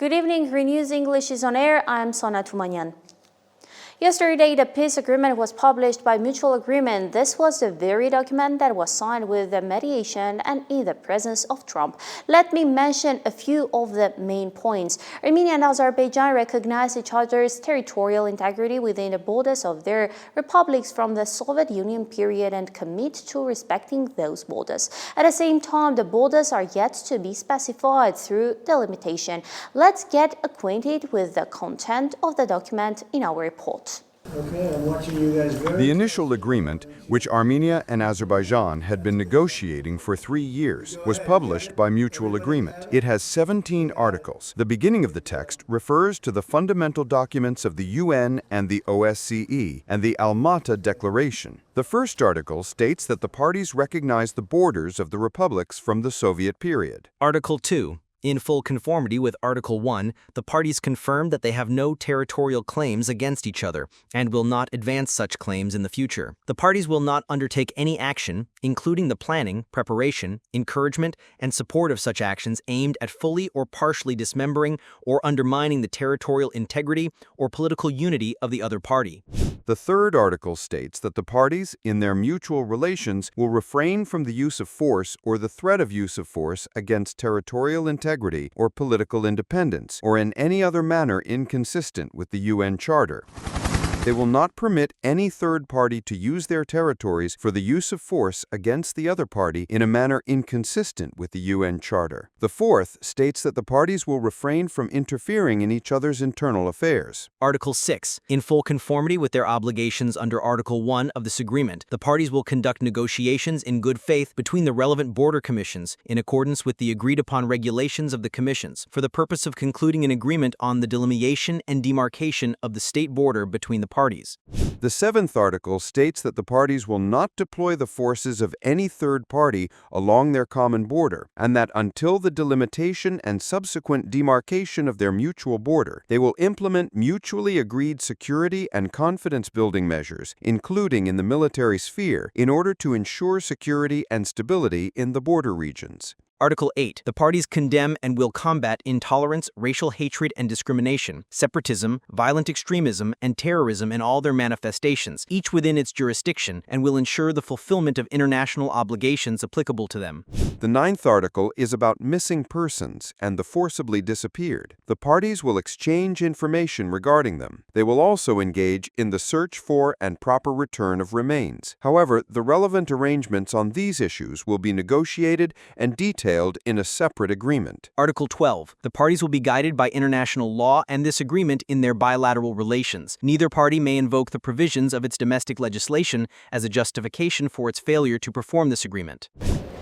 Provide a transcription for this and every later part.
Good evening, ReNEWS English is on air. I'm Sona Tumanyan. Yesterday, the peace agreement was published by mutual agreement. This was the very document that was signed with the mediation and in the presence of Trump. Let me mention a few of the main points. Armenia and Azerbaijan recognize each other's territorial integrity within the borders of their republics from the Soviet Union period and commit to respecting those borders. At the same time, the borders are yet to be specified through delimitation. Let's get acquainted with the content of the document in our report. Okay, I'm watching you guys very... The initial agreement, which Armenia and Azerbaijan had been negotiating for 3 years, was published by mutual agreement. It has 17 articles. The beginning of the text refers to the fundamental documents of the UN and the OSCE and the Almaty Declaration. The first article states that the parties recognize the borders of the republics from the Soviet period. Article 2. In full conformity with Article 1, the parties confirm that they have no territorial claims against each other and will not advance such claims in the future. The parties will not undertake any action, including the planning, preparation, encouragement, and support of such actions aimed at fully or partially dismembering or undermining the territorial integrity or political unity of the other party. The third article states that the parties, in their mutual relations, will refrain from the use of force or the threat of use of force against territorial integrity or political independence, or in any other manner inconsistent with the UN Charter. They will not permit any third party to use their territories for the use of force against the other party in a manner inconsistent with the UN Charter. The fourth states that the parties will refrain from interfering in each other's internal affairs. Article 6. In full conformity with their obligations under Article 1 of this agreement, the parties will conduct negotiations in good faith between the relevant border commissions in accordance with the agreed-upon regulations of the commissions for the purpose of concluding an agreement on the delimitation and demarcation of the state border between the parties. The seventh article states that the parties will not deploy the forces of any third party along their common border, and that until the delimitation and subsequent demarcation of their mutual border, they will implement mutually agreed security and confidence-building measures, including in the military sphere, in order to ensure security and stability in the border regions. Article 8. The parties condemn and will combat intolerance, racial hatred and discrimination, separatism, violent extremism, and terrorism in all their manifestations, each within its jurisdiction, and will ensure the fulfillment of international obligations applicable to them. The ninth article is about missing persons and the forcibly disappeared. The parties will exchange information regarding them. They will also engage in the search for and proper return of remains. However, the relevant arrangements on these issues will be negotiated and detailed in a separate agreement. Article 12. The parties will be guided by international law and this agreement in their bilateral relations. Neither party may invoke the provisions of its domestic legislation as a justification for its failure to perform this agreement.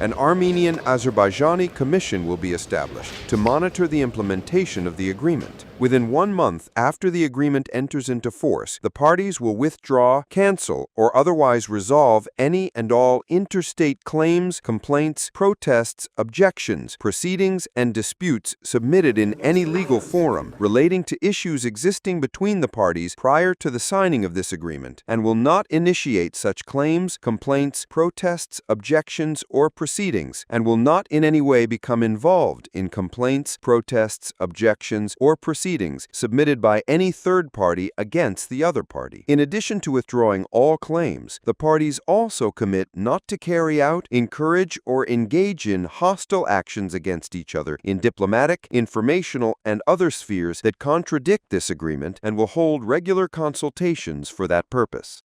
An Armenian-Azerbaijani commission will be established to monitor the implementation of the agreement. Within 1 month after the agreement enters into force, the parties will withdraw, cancel, or otherwise resolve any and all interstate claims, complaints, protests, objections, proceedings, and disputes submitted in any legal forum relating to issues existing between the parties prior to the signing of this agreement, and will not initiate such claims, complaints, protests, objections, or proceedings, and will not in any way become involved in complaints, protests, objections, or proceedings submitted by any third party against the other party. In addition to withdrawing all claims, the parties also commit not to carry out, encourage, or engage in hostile actions against each other in diplomatic, informational, and other spheres that contradict this agreement, and will hold regular consultations for that purpose.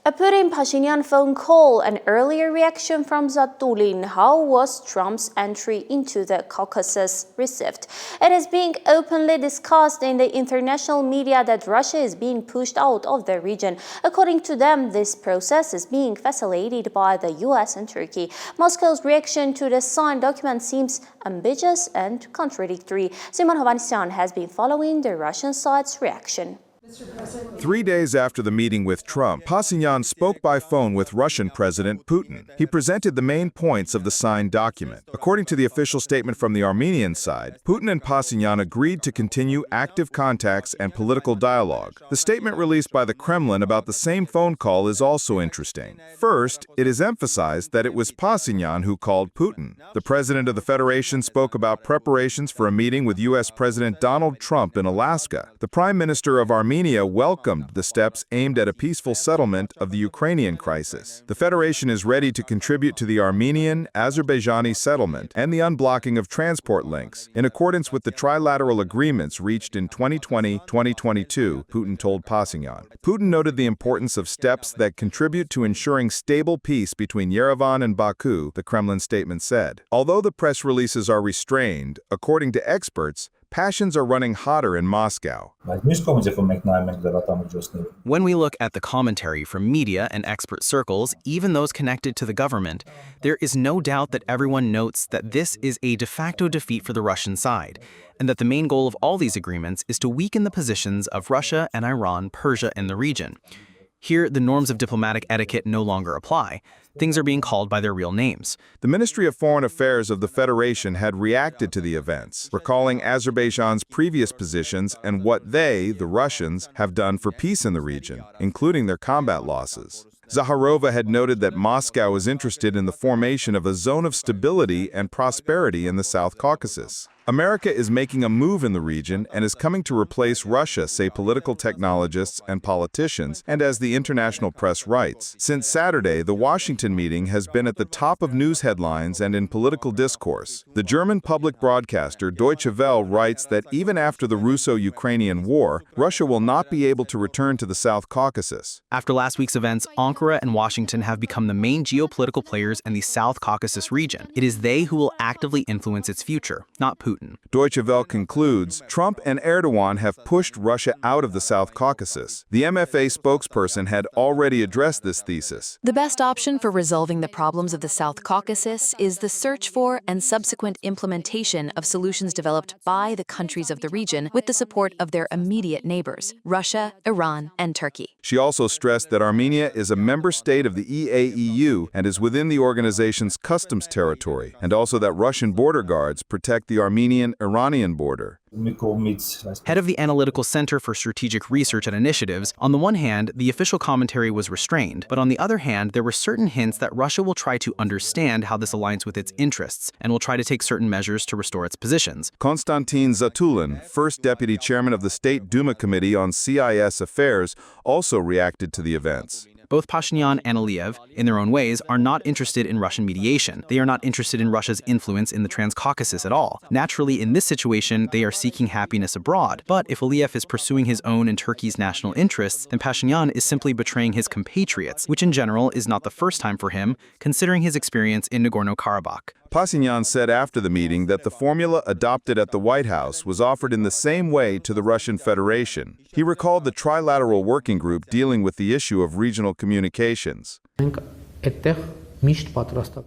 A Putin-Pashinyan phone call, an earlier reaction from Zatulin. How was Trump's entry into the Caucasus received? It is being openly discussed in the international media that Russia is being pushed out of the region. According to them, this process is being facilitated by the US and Turkey. Moscow's reaction to the signed document seems ambiguous and contradictory. Simon Hovanesyan has been following the Russian side's reaction. 3 days after the meeting with Trump, Pashinyan spoke by phone with Russian President Putin. He presented the main points of the signed document. According to the official statement from the Armenian side, Putin and Pashinyan agreed to continue active contacts and political dialogue. The statement released by the Kremlin about the same phone call is also interesting. First, it is emphasized that it was Pashinyan who called Putin. The president of the Federation spoke about preparations for a meeting with U.S. President Donald Trump in Alaska. The Prime Minister of Armenia welcomed the steps aimed at a peaceful settlement of the Ukrainian crisis. The Federation is ready to contribute to the Armenian-Azerbaijani settlement and the unblocking of transport links, in accordance with the trilateral agreements reached in 2020-2022, Putin told Pashinyan. Putin noted the importance of steps that contribute to ensuring stable peace between Yerevan and Baku, the Kremlin statement said. Although the press releases are restrained, according to experts, passions are running hotter in Moscow. When we look at the commentary from media and expert circles, even those connected to the government, there is no doubt that everyone notes that this is a de facto defeat for the Russian side, and that the main goal of all these agreements is to weaken the positions of Russia and Iran, Persia, and the region. Here, the norms of diplomatic etiquette no longer apply. Things are being called by their real names. The Ministry of Foreign Affairs of the Federation had reacted to the events, recalling Azerbaijan's previous positions and what they, the Russians, have done for peace in the region, including their combat losses. Zakharova had noted that Moscow is interested in the formation of a zone of stability and prosperity in the South Caucasus. America is making a move in the region and is coming to replace Russia, say political technologists and politicians, and as the international press writes. Since Saturday, the Washington meeting has been at the top of news headlines and in political discourse. The German public broadcaster Deutsche Welle writes that even after the Russo-Ukrainian war, Russia will not be able to return to the South Caucasus. After last week's events, Ankara and Washington have become the main geopolitical players in the South Caucasus region. It is they who will actively influence its future, not Putin. Deutsche Welle concludes, Trump and Erdogan have pushed Russia out of the South Caucasus. The MFA spokesperson had already addressed this thesis. The best option for resolving the problems of the South Caucasus is the search for and subsequent implementation of solutions developed by the countries of the region with the support of their immediate neighbors, Russia, Iran, and Turkey. She also stressed that Armenia is a member state of the EAEU and is within the organization's customs territory, and also that Russian border guards protect the Armenian-Iranian border. Head of the Analytical Center for Strategic Research and Initiatives, on the one hand, the official commentary was restrained, but on the other hand, there were certain hints that Russia will try to understand how this aligns with its interests and will try to take certain measures to restore its positions. Konstantin Zatulin, first deputy chairman of the State Duma Committee on CIS Affairs, also reacted to the events. Both Pashinyan and Aliyev, in their own ways, are not interested in Russian mediation. They are not interested in Russia's influence in the Transcaucasus at all. Naturally, in this situation, they are seeking happiness abroad. But if Aliyev is pursuing his own and Turkey's national interests, then Pashinyan is simply betraying his compatriots, which in general is not the first time for him, considering his experience in Nagorno-Karabakh. Pashinyan said after the meeting that the formula adopted at the White House was offered in the same way to the Russian Federation. He recalled the trilateral working group dealing with the issue of regional communications.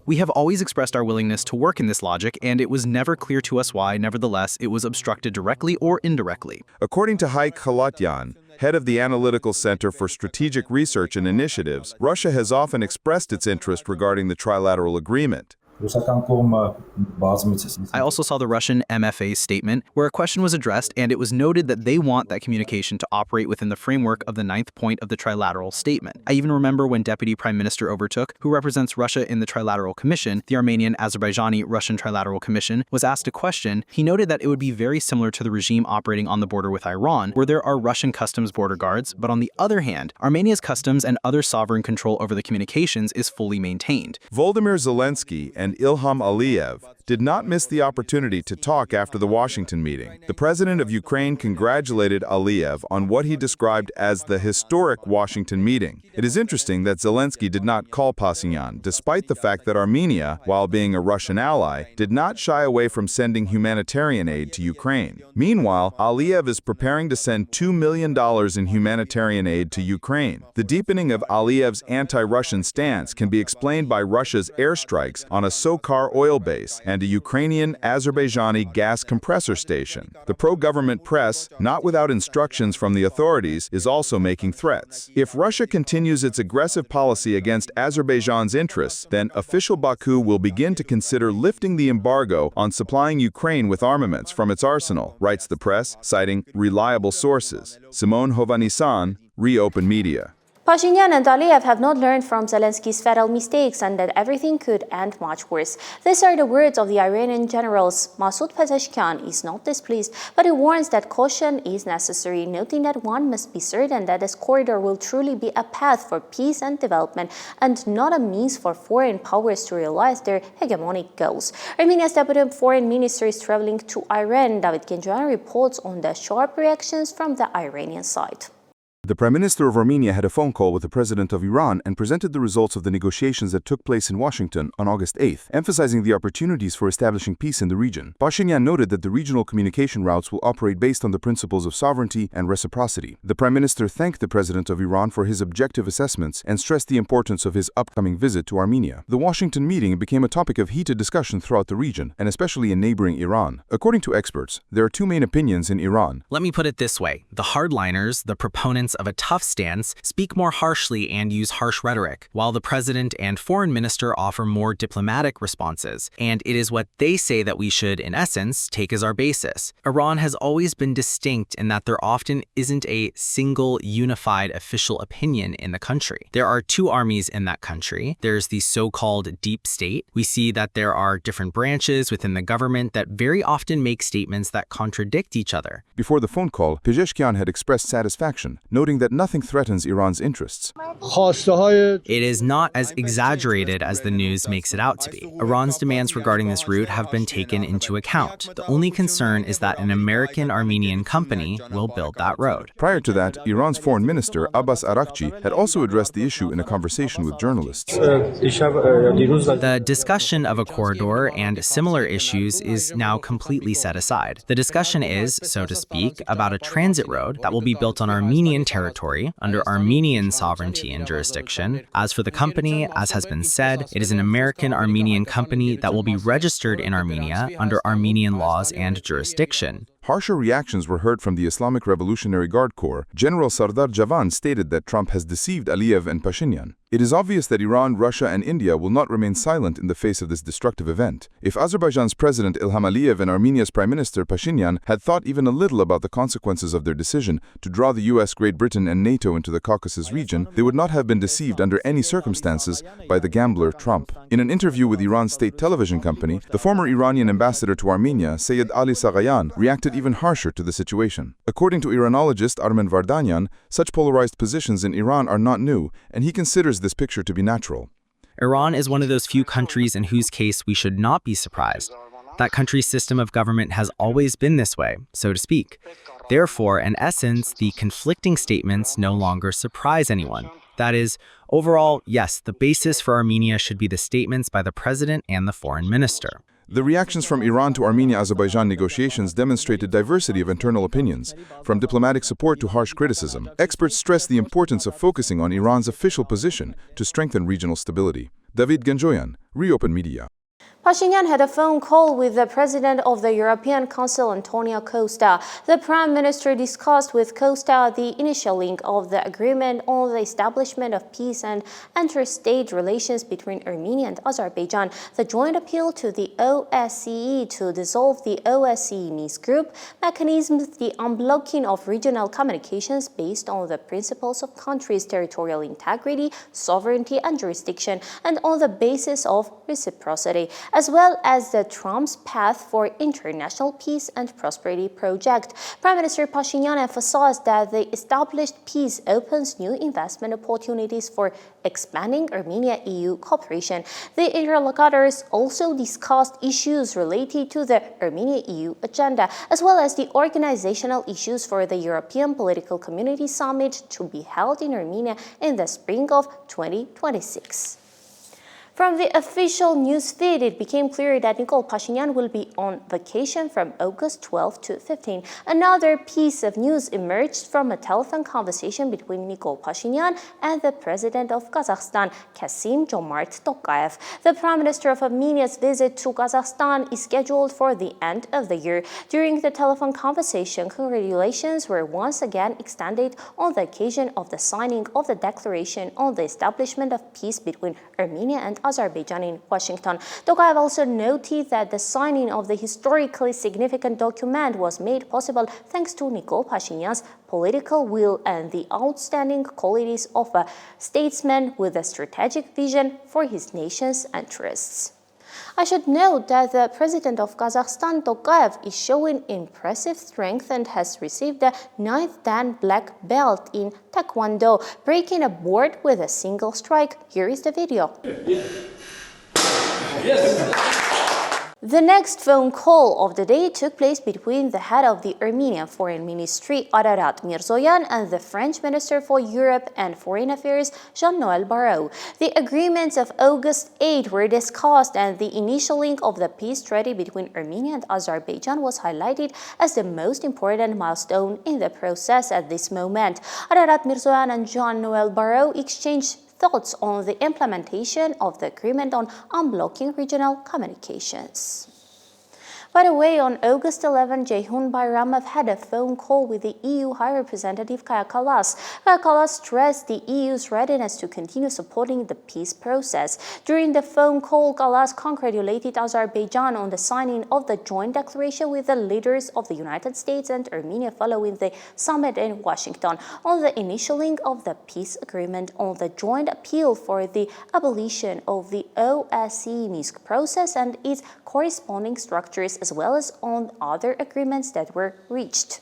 We have always expressed our willingness to work in this logic, and it was never clear to us why, nevertheless, it was obstructed directly or indirectly. According to Haik Halatyan, head of the Analytical Center for Strategic Research and Initiatives, Russia has often expressed its interest regarding the trilateral agreement. I also saw the Russian MFA statement, where a question was addressed, and it was noted that they want that communication to operate within the framework of the 9th point of the trilateral statement. I even remember when Deputy Prime Minister Overtook, who represents Russia in the Trilateral Commission, the Armenian-Azerbaijani-Russian Trilateral Commission, was asked a question. He noted that it would be very similar to the regime operating on the border with Iran, where there are Russian customs border guards, but on the other hand, Armenia's customs and other sovereign control over the communications is fully maintained. Volodymyr Zelensky and Ilham Aliyev did not miss the opportunity to talk after the Washington meeting. The president of Ukraine congratulated Aliyev on what he described as the historic Washington meeting. It is interesting that Zelensky did not call Pashinyan, despite the fact that Armenia, while being a Russian ally, did not shy away from sending humanitarian aid to Ukraine. Meanwhile, Aliyev is preparing to send $2 million in humanitarian aid to Ukraine. The deepening of Aliyev's anti-Russian stance can be explained by Russia's airstrikes on a Sokar oil base and and a Ukrainian-Azerbaijani gas compressor station. The pro-government press, not without instructions from the authorities, is also making threats. If Russia continues its aggressive policy against Azerbaijan's interests, then official Baku will begin to consider lifting the embargo on supplying Ukraine with armaments from its arsenal, writes the press, citing reliable sources. Simone Hovhannisyan, ReOpen Media. Pashinyan and Aliyev have not learned from Zelensky's fatal mistakes and that everything could end much worse. These are the words of the Iranian generals. Masoud Pezeshkian is not displeased, but he warns that caution is necessary, noting that one must be certain that this corridor will truly be a path for peace and development and not a means for foreign powers to realize their hegemonic goals. Armenia's deputy foreign minister is traveling to Iran. David Genjoyan reports on the sharp reactions from the Iranian side. The Prime Minister of Armenia had a phone call with the President of Iran and presented the results of the negotiations that took place in Washington on August 8th, emphasizing the opportunities for establishing peace in the region. Pashinyan noted that the regional communication routes will operate based on the principles of sovereignty and reciprocity. The Prime Minister thanked the President of Iran for his objective assessments and stressed the importance of his upcoming visit to Armenia. The Washington meeting became a topic of heated discussion throughout the region, and especially in neighboring Iran. According to experts, there are two main opinions in Iran. Let me put it this way. The hardliners, the proponents of a tough stance, speak more harshly and use harsh rhetoric, while the president and foreign minister offer more diplomatic responses. And it is what they say that we should, in essence, take as our basis. Iran has always been distinct in that there often isn't a single unified official opinion in the country. There are two armies in that country. There's the so-called deep state. We see that there are different branches within the government that very often make statements that contradict each other. Before the phone call, Pezeshkian had expressed satisfaction, noting that nothing threatens Iran's interests. It is not as exaggerated as the news makes it out to be. Iran's demands regarding this route have been taken into account. The only concern is that an American-Armenian company will build that road. Prior to that, Iran's foreign minister, Abbas Araghchi, had also addressed the issue in a conversation with journalists. The discussion of a corridor and similar issues is now completely set aside. The discussion is, so to speak, about a transit road that will be built on Armenian territory under Armenian sovereignty and jurisdiction. As for the company, as has been said, it is an American-Armenian company that will be registered in Armenia under Armenian laws and jurisdiction. Harsher reactions were heard from the Islamic Revolutionary Guard Corps. General Sardar Javan stated that Trump has deceived Aliyev and Pashinyan. It is obvious that Iran, Russia, and India will not remain silent in the face of this destructive event. If Azerbaijan's President Ilham Aliyev and Armenia's Prime Minister Pashinyan had thought even a little about the consequences of their decision to draw the US, Great Britain, and NATO into the Caucasus region, they would not have been deceived under any circumstances by the gambler Trump. In an interview with Iran's state television company, the former Iranian ambassador to Armenia, Sayed Ali Sagayan, reacted even harsher to the situation. According to Iranologist Armen Vardanyan, such polarized positions in Iran are not new, and he considers this picture to be natural. Iran is one of those few countries in whose case we should not be surprised. That country's system of government has always been this way, so to speak. Therefore, in essence, the conflicting statements no longer surprise anyone. That is, overall, yes, the basis for Armenia should be the statements by the president and the foreign minister. The reactions from Iran to Armenia-Azerbaijan negotiations demonstrated diversity of internal opinions, from diplomatic support to harsh criticism. Experts stress the importance of focusing on Iran's official position to strengthen regional stability. David Genjoyan, ReOpen Media. Pashinyan had a phone call with the President of the European Council, Antonio Costa. The Prime Minister discussed with Costa the initial link of the agreement on the establishment of peace and interstate relations between Armenia and Azerbaijan, the joint appeal to the OSCE to dissolve the OSCE Minsk Group, mechanisms, the unblocking of regional communications based on the principles of countries' territorial integrity, sovereignty, and jurisdiction, and on the basis of reciprocity, as well as the Trump's Path for International Peace and Prosperity project. Prime Minister Pashinyan emphasized that the established peace opens new investment opportunities for expanding Armenia-EU cooperation. The interlocutors also discussed issues related to the Armenia-EU agenda, as well as the organizational issues for the European Political Community Summit to be held in Armenia in the spring of 2026. From the official news feed, it became clear that Nikol Pashinyan will be on vacation from August 12 to 15. Another piece of news emerged from a telephone conversation between Nikol Pashinyan and the president of Kazakhstan, Kassym-Jomart Tokayev. The Prime Minister of Armenia's visit to Kazakhstan is scheduled for the end of the year. During the telephone conversation, congratulations were once again extended on the occasion of the signing of the Declaration on the Establishment of Peace between Armenia and Azerbaijan in Washington. Tokayev also noted that the signing of the historically significant document was made possible thanks to Nikol Pashinyan's political will and the outstanding qualities of a statesman with a strategic vision for his nation's interests. I should note that the president of Kazakhstan, Tokayev, is showing impressive strength and has received the 9th Dan black belt in Taekwondo, breaking a board with a single strike. Here is the video. The next phone call of the day took place between the head of the Armenian Foreign Ministry, Ararat Mirzoyan, and the French Minister for Europe and Foreign Affairs, Jean-Noël Barrot. The agreements of August 8 were discussed, and the initialing of the peace treaty between Armenia and Azerbaijan was highlighted as the most important milestone in the process at this moment. Ararat Mirzoyan and Jean-Noël Barrot exchanged thoughts on the implementation of the agreement on unblocking regional communications. By the way, on August 11, Ceyhun Bayramov had a phone call with the EU High Representative Kaja Kallas. Kaja Kallas stressed the EU's readiness to continue supporting the peace process. During the phone call, Kallas congratulated Azerbaijan on the signing of the joint declaration with the leaders of the United States and Armenia following the summit in Washington, on the initialing of the peace agreement, on the joint appeal for the abolition of the OSCE Minsk process and its corresponding structures, as well as on other agreements that were reached.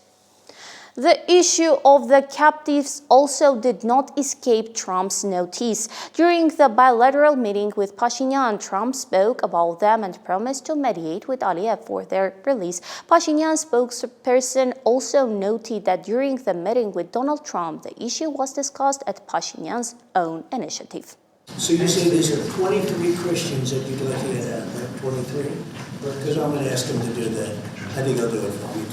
The issue of the captives also did not escape Trump's notice. During the bilateral meeting with Pashinyan, Trump spoke about them and promised to mediate with Aliyev for their release. Pashinyan's spokesperson also noted that during the meeting with Donald Trump, the issue was discussed at Pashinyan's own initiative. So you say these are 23 Christians that you'd like to get out, right? 23? Because I'm going to ask him to do that. I think I'll do it for you.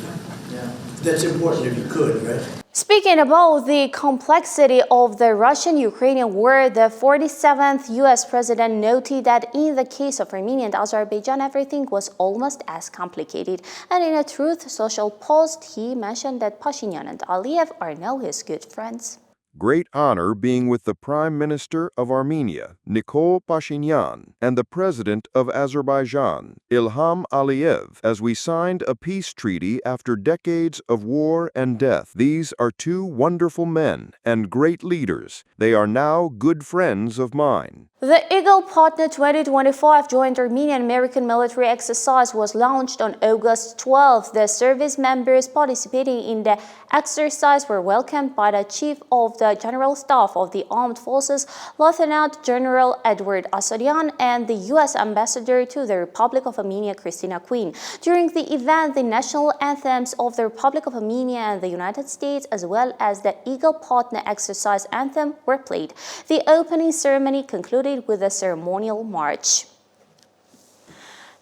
Yeah. That's important if you could, right? Speaking about the complexity of the Russian-Ukrainian war, the 47th U.S. president noted that in the case of Armenia and Azerbaijan, everything was almost as complicated. And in a Truth Social post, he mentioned that Pashinyan and Aliyev are now his good friends. Great honor being with the Prime Minister of Armenia, Nikol Pashinyan, and the President of Azerbaijan, Ilham Aliyev, as we signed a peace treaty after decades of war and death. These are two wonderful men and great leaders. They are now good friends of mine. The Eagle Partner 2025 joint Armenian-American military exercise was launched on August 12. The service members participating in the exercise were welcomed by the Chief of the General Staff of the Armed Forces, Lieutenant General Edward Asadian, and the U.S. Ambassador to the Republic of Armenia, Christina Quinn. During the event, the national anthems of the Republic of Armenia and the United States, as well as the Eagle Partner exercise anthem, were played. The opening ceremony concluded with a ceremonial march.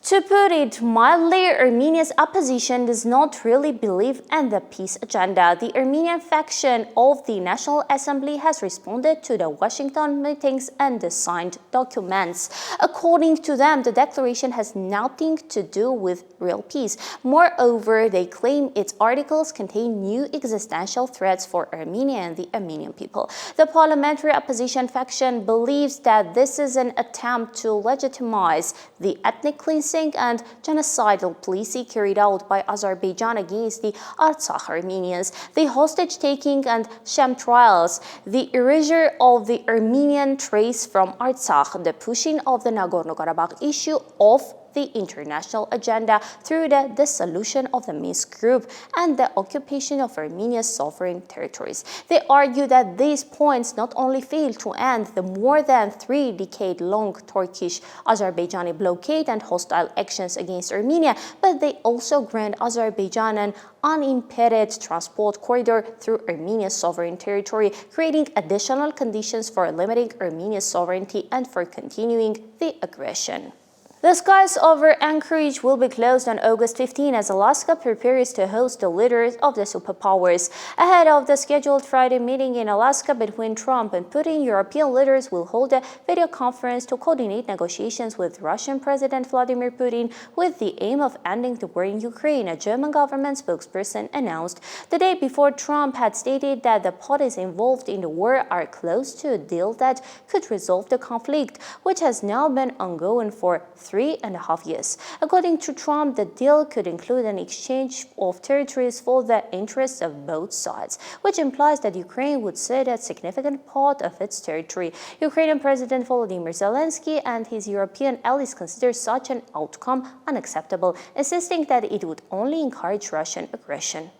To put it mildly, Armenia's opposition does not really believe in the peace agenda. The Armenian faction of the National Assembly has responded to the Washington meetings and the signed documents. According to them, the declaration has nothing to do with real peace. Moreover, they claim its articles contain new existential threats for Armenia and the Armenian people. The parliamentary opposition faction believes that this is an attempt to legitimize the ethnic cleansing and genocidal policing carried out by Azerbaijan against the Artsakh Armenians, the hostage-taking and sham trials, the erasure of the Armenian trace from Artsakh, the pushing of the Nagorno-Karabakh issue off the international agenda through the dissolution of the Minsk Group and the occupation of Armenia's sovereign territories. They argue that these points not only fail to end the more than 3-decade-long Turkish-Azerbaijani blockade and hostile actions against Armenia, but they also grant Azerbaijan an unimpeded transport corridor through Armenia's sovereign territory, creating additional conditions for limiting Armenia's sovereignty and for continuing the aggression. The skies over Anchorage will be closed on August 15 as Alaska prepares to host the leaders of the superpowers. Ahead of the scheduled Friday meeting in Alaska between Trump and Putin, European leaders will hold a video conference to coordinate negotiations with Russian President Vladimir Putin with the aim of ending the war in Ukraine, a German government spokesperson announced. The day before, Trump had stated that the parties involved in the war are close to a deal that could resolve the conflict, which has now been ongoing for 3.5 years. According to Trump, the deal could include an exchange of territories for the interests of both sides, which implies that Ukraine would cede a significant part of its territory. Ukrainian President Volodymyr Zelensky and his European allies consider such an outcome unacceptable, insisting that it would only encourage Russian aggression.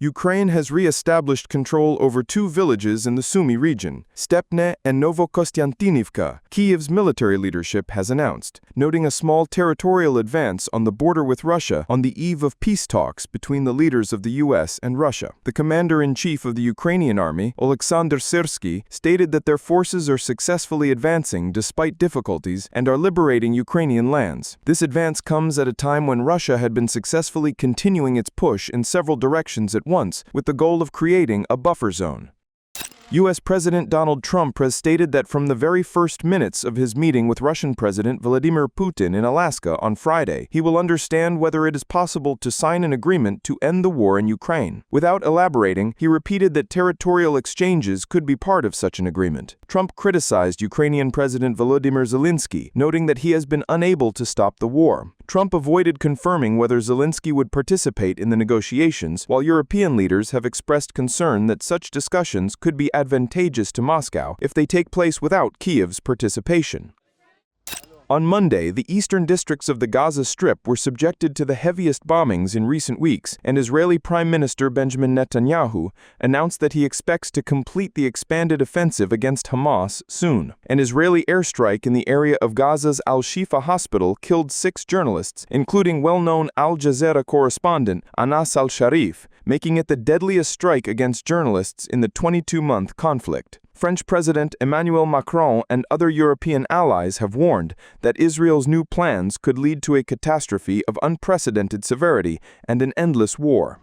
Ukraine has re-established control over 2 villages in the Sumy region, Stepne and Novokostiantynivka, Kyiv's military leadership has announced, noting a small territorial advance on the border with Russia on the eve of peace talks between the leaders of the U.S. and Russia. The commander-in-chief of the Ukrainian army, Oleksandr Syrsky, stated that their forces are successfully advancing despite difficulties and are liberating Ukrainian lands. This advance comes at a time when Russia had been successfully continuing its push in several directions at once, with the goal of creating a buffer zone. U.S. President Donald Trump has stated that from the very first minutes of his meeting with Russian President Vladimir Putin in Alaska on Friday, he will understand whether it is possible to sign an agreement to end the war in Ukraine. Without elaborating, he repeated that territorial exchanges could be part of such an agreement. Trump criticized Ukrainian President Volodymyr Zelensky, noting that he has been unable to stop the war. Trump avoided confirming whether Zelensky would participate in the negotiations, while European leaders have expressed concern that such discussions could be advantageous to Moscow if they take place without Kyiv's participation. On Monday, the eastern districts of the Gaza Strip were subjected to the heaviest bombings in recent weeks, and Israeli Prime Minister Benjamin Netanyahu announced that he expects to complete the expanded offensive against Hamas soon. An Israeli airstrike in the area of Gaza's Al-Shifa hospital killed 6 journalists, including well-known Al Jazeera correspondent Anas al-Sharif, making it the deadliest strike against journalists in the 22-month conflict. French President Emmanuel Macron and other European allies have warned that Israel's new plans could lead to a catastrophe of unprecedented severity and an endless war.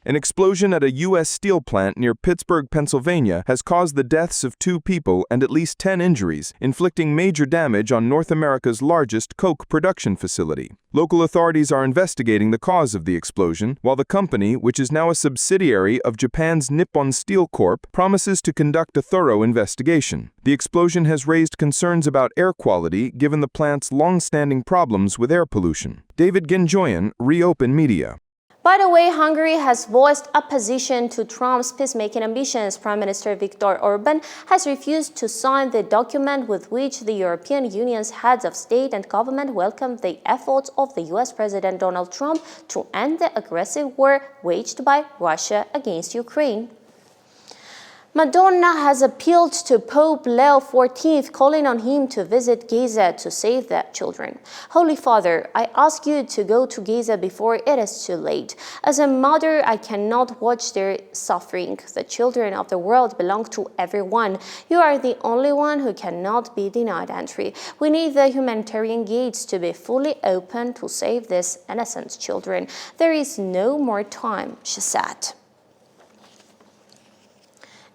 An explosion at a U.S. steel plant near Pittsburgh, Pennsylvania, has caused the deaths of 2 people and at least 10 injuries, inflicting major damage on North America's largest coke production facility. Local authorities are investigating the cause of the explosion, while the company, which is now a subsidiary of Japan's Nippon Steel Corp., promises to conduct a thorough investigation. The explosion has raised concerns about air quality given the plant's long-standing problems with air pollution. David Genjoyan, ReOpen Media. By the way, Hungary has voiced opposition to Trump's peacemaking ambitions. Prime Minister Viktor Orban has refused to sign the document with which the European Union's heads of state and government welcomed the efforts of the U.S. President Donald Trump to end the aggressive war waged by Russia against Ukraine. Madonna has appealed to Pope Leo XIV, calling on him to visit Gaza to save the children. Holy Father, I ask you to go to Gaza before it is too late. As a mother, I cannot watch their suffering. The children of the world belong to everyone. You are the only one who cannot be denied entry. We need the humanitarian gates to be fully open to save these innocent children. There is no more time, she said.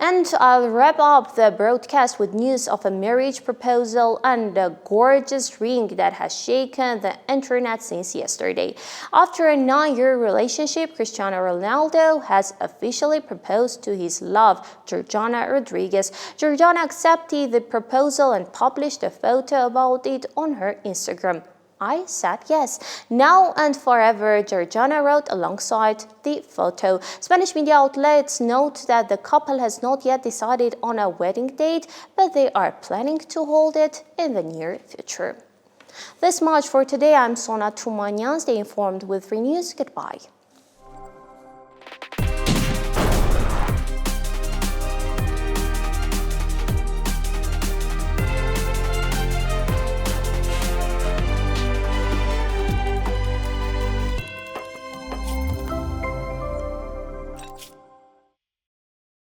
And I'll wrap up the broadcast with news of a marriage proposal and a gorgeous ring that has shaken the internet since yesterday. After a 9-year relationship, Cristiano Ronaldo has officially proposed to his love, Georgiana Rodriguez. Georgiana accepted the proposal and published a photo about it on her Instagram. I said yes. Now and forever, Georgiana wrote alongside the photo. Spanish media outlets note that the couple has not yet decided on a wedding date, but they are planning to hold it in the near future. This much for today. I'm Sona Tumanyan. Stay informed with ReNews. Goodbye.